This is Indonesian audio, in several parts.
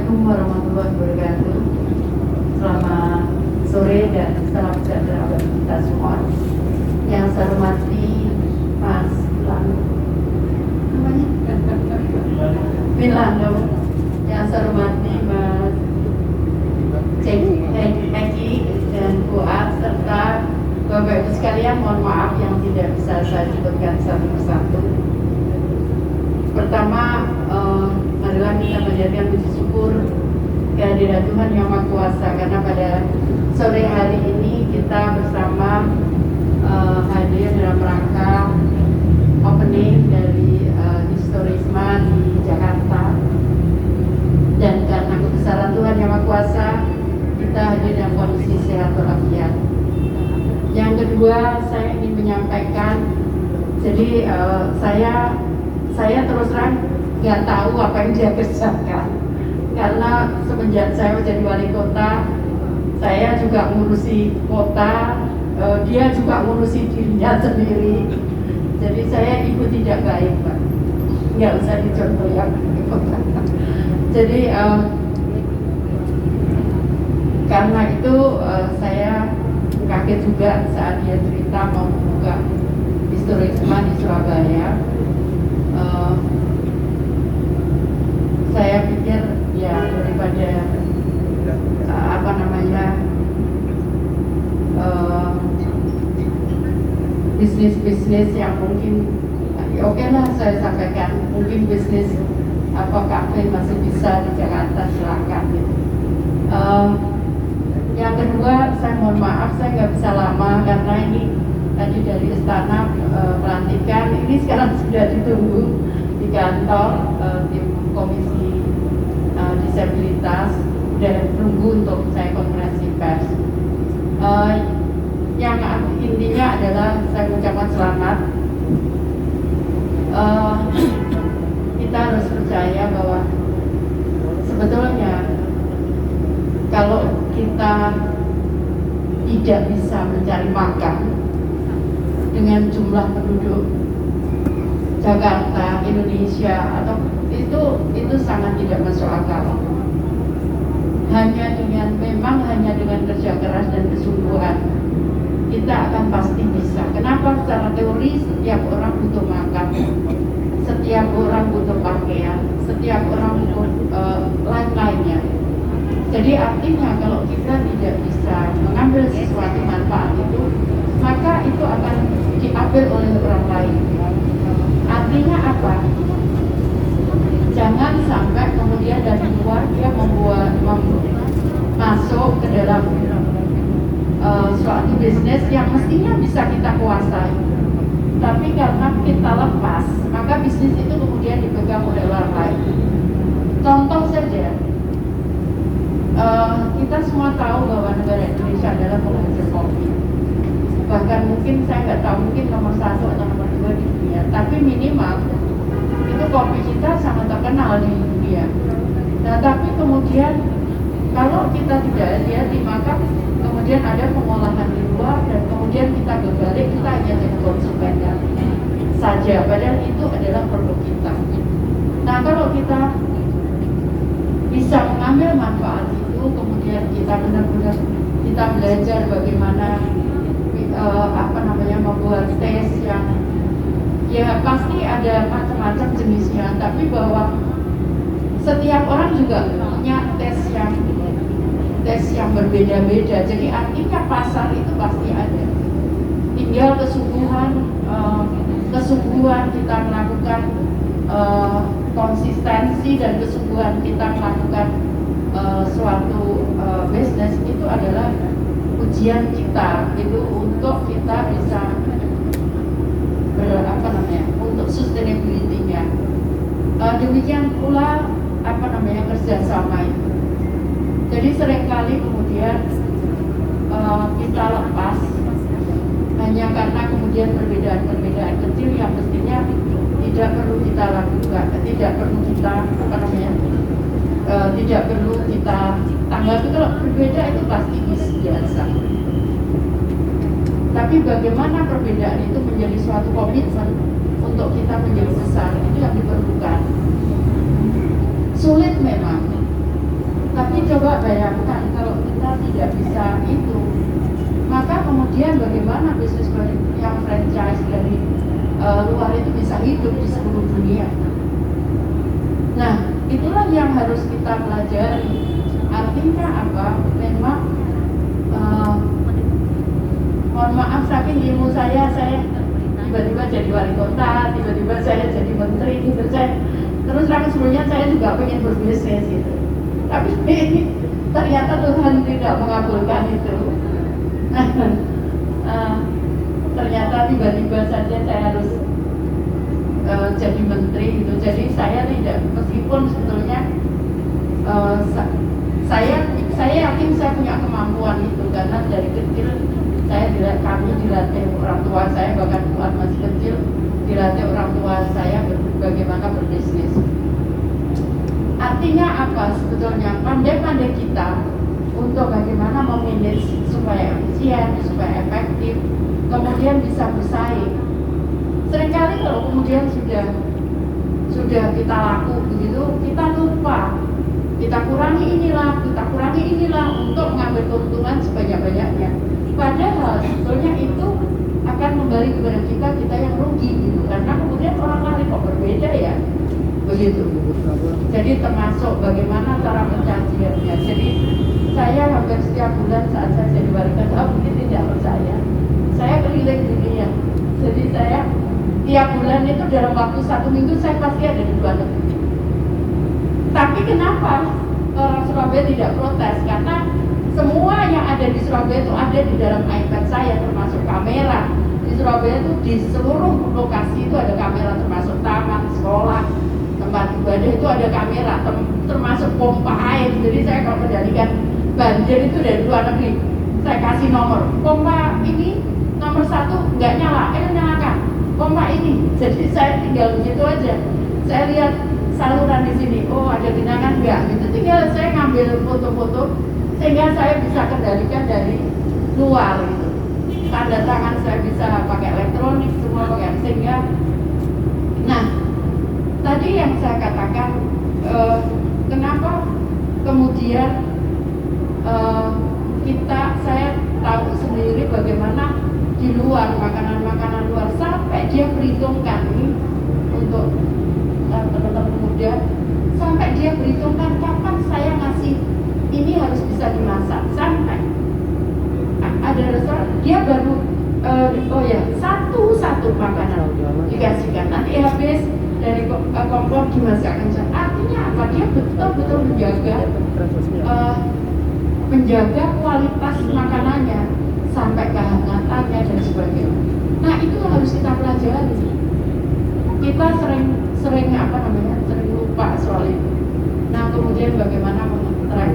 Assalamualaikum warahmatullahi wabarakatuh. Selamat sore dan salam sejahtera bagi kita semua. Yang saya hormati Mas Milano, yang saya hormati Mas Eki dan Bu At, serta Bapak Ibu sekalian, mohon maaf yang tidak bisa saya sebutkan satu persatu. Pertama, marilah kita menjadikan puji syukur kehadiran Tuhan Yang Maha Kuasa, karena pada sore hari ini kita bersama hadir dalam rangka opening dari Historisma di Jakarta. Dan karena kebesaran Tuhan Yang Maha Kuasa, kita hadir dalam kondisi sehat walafiat. Yang kedua, saya ingin menyampaikan, jadi saya terus terang nggak tahu apa yang dia kerjakan, karena semenjak saya menjadi wali kota, saya juga ngurusi kota, dia juga ngurusi dirinya sendiri. Jadi saya ibu tidak baik, Pak. Nggak usah dicontoh ya. Jadi karena itu saya kaget juga saat dia cerita mau membuka Historisma di Surabaya. Saya pikir ya daripada bisnis-bisnis yang mungkin oke lah saya sampaikan, mungkin bisnis kafe masih bisa di Jakarta, silakan gitu. Yang kedua, saya mohon maaf saya nggak bisa lama karena ini tadi dari istana pelantikan, ini sekarang sudah ditunggu di kantor tim komisi disabilitas, dan tunggu untuk saya konferensi pers. Yang intinya adalah saya mengucapkan selamat. Kita harus percaya bahwa sebetulnya kalau kita tidak bisa mencari makan dengan jumlah penduduk Jakarta, Indonesia, atau itu sangat tidak masuk akal. Hanya dengan kerja keras dan kesungguhan kita akan pasti bisa. Kenapa? Secara teori setiap orang butuh makan, setiap orang butuh pakaian, setiap orang butuh lain-lainnya. Jadi artinya kalau kita tidak bisa mengambil sesuatu manfaat itu, maka itu akan diambil oleh orang lain. Artinya apa? Jangan sampai kemudian dari luar dia masuk ke dalam suatu bisnis yang mestinya bisa kita kuasai, tapi karena kita lepas, maka bisnis itu kemudian dipegang oleh orang lain. Contoh saja, kita semua tahu bahwa negara Indonesia adalah penghasil kopi. Bahkan mungkin saya nggak tahu, mungkin nomor 1 atau nomor 2 di dunia, tapi minimal itu kopi kita sangat terkenal di dunia. Nah, tapi kemudian kalau kita tidak hati-hati, maka kemudian ada pengolahan di luar, dan kemudian kita berbalik, kita hanya jadi konsumen saja, padahal itu adalah produk kita. Nah, kalau kita bisa mengambil manfaat itu, kemudian kita benar-benar kita belajar bagaimana membuat tes yang ya pasti ada macam-macam jenisnya, tapi bahwa setiap orang juga punya tes yang berbeda-beda. Jadi artinya pasar itu pasti ada. Tinggal kesungguhan kita melakukan konsistensi, dan kesungguhan kita melakukan suatu bisnis itu adalah ujian kita itu untuk kita bisa untuk sustainability-nya. Demikian pula kerjasama itu. Jadi seringkali kemudian kita lepas hanya karena kemudian perbedaan-perbedaan kecil yang mestinya tidak perlu kita lakukan, tidak perlu kita tidak perlu kita tanggapi. Kalau berbeda itu pasti biasa. Tapi bagaimana perbedaan itu menjadi suatu komitmen untuk kita menjadi besar, itu yang diperlukan. Sulit memang, Tapi coba bayangkan kalau kita tidak bisa itu, maka kemudian bagaimana bisnis yang franchise dari luar itu bisa hidup di seluruh dunia. Nah, itulah yang harus kita pelajari. Artinya apa? Memang mohon maaf, saking ilmu saya tiba-tiba jadi wali kota, tiba-tiba saya jadi menteri gitu. Terus sebelumnya saya juga pengen berbisnis gitu. Tapi ternyata Tuhan tidak mengabulkan itu. Ternyata tiba-tiba saja saya harus jadi menteri gitu. Jadi saya tidak, meskipun sebetulnya saya yakin saya punya kemampuan itu, karena dari kecil kami dilatih orang tua saya, bahkan Tuhan masih kecil dilatih orang tua saya bagaimana berbisnis. Artinya apa sebetulnya? Pandai-pandai kita untuk bagaimana memanage supaya efisien, supaya efektif, kemudian bisa bersaing. Seringkali kalau kemudian sudah kita laku begitu, kita lupa, kita kurangi inilah untuk mengambil keuntungan sebanyak-banyaknya. Padahal sebetulnya itu akan kembali kepada kita yang rugi gitu, karena kemudian orang lain kok berbeda ya, begitu. Jadi termasuk bagaimana cara pencaciannya. Jadi saya hampir setiap bulan saat saya jadi wali kota, mungkin tidak percaya, saya keliling dunia. Jadi saya tiap bulan itu dalam waktu 1 minggu saya pasti ada di luar negeri. Tapi kenapa orang Surabaya tidak protes? Karena semua yang ada di Surabaya itu ada di dalam iPad saya, termasuk kamera. Di Surabaya itu di seluruh lokasi itu ada kamera, termasuk taman, sekolah, tempat ibadah itu ada kamera, termasuk pompa air. Jadi saya kalau kendalikan banjir itu dari luar negeri, saya kasih nomor, pompa ini nomor 1 nggak nyala, nyalakan pompa ini. Jadi saya tinggal begitu aja, saya lihat saluran di sini, oh ada genangan nggak, gitu. Tinggal saya ngambil foto-foto sehingga saya bisa kendalikan dari luar gitu. Tanda tangan saya bisa pakai elektronik, semua pakai, sehingga nah tadi yang saya katakan, kenapa kemudian saya tahu sendiri bagaimana di luar, makanan-makanan luar, sampai dia perhitungkan ini untuk teman-teman muda, sampai dia perhitungkan kapan saya ngasih ini harus bisa dimasak. Sampai ada restoran dia baru satu makanan dikasihkan, nanti habis dari kompor dimasakkan. Artinya apa? Dia betul-betul menjaga kualitas makanannya sampai kehangatannya dan sebagainya. Nah itu harus kita pelajari. Kita sering lupa soal itu. Nah kemudian bagaimana mengetrack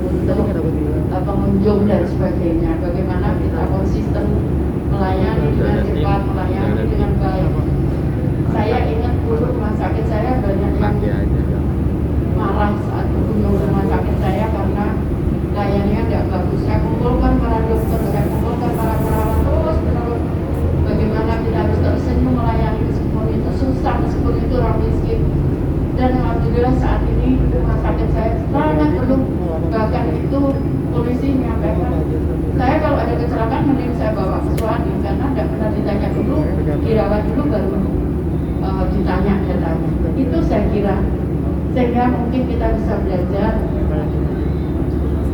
untuk pengunjung dan sebagainya, bagaimana kita konsisten melayani dengan cepat, melayani dengan baik. Saya ingat dulu rumah sakit saya banyak yang marah saat kunjung rumah sakit saya karena layanannya tidak bagus. Saya kumpulkan para dokter, saya kumpulkan para perawat, terus bagaimana kita harus tersenyum melayani, meskipun itu susah, meskipun itu orang miskin. Dan alhamdulillah saat ini rumah sakit saya sangat penuh. Bahkan itu polisi menyampaikan, saya kalau ada kecelakaan mending saya bawa ke Suwandi, karena tidak pernah ditanya dulu, dirawat dulu baru ditanya datanya. Itu saya kira, sehingga mungkin kita bisa belajar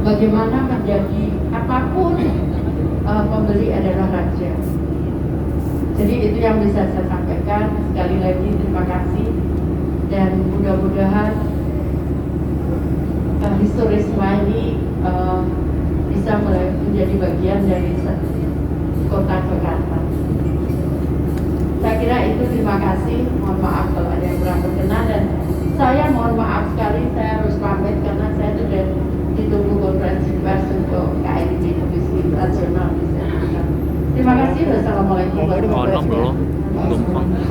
bagaimana menjadi apapun pembeli adalah raja. Jadi itu yang bisa saya sampaikan. Sekali lagi terima kasih, dan mudah-mudahan historisme ini bisa menjadi bagian dari kota Jakarta. Saya kira itu, terima kasih. Mohon maaf kalau ada yang kurang berkenan, dan saya mohon maaf sekali saya harus pamit karena saya sudah ditunggu konferensi pers untuk KID Komisi Nasional. Terima kasih. Wassalamualaikum warahmatullahi wabarakatuh.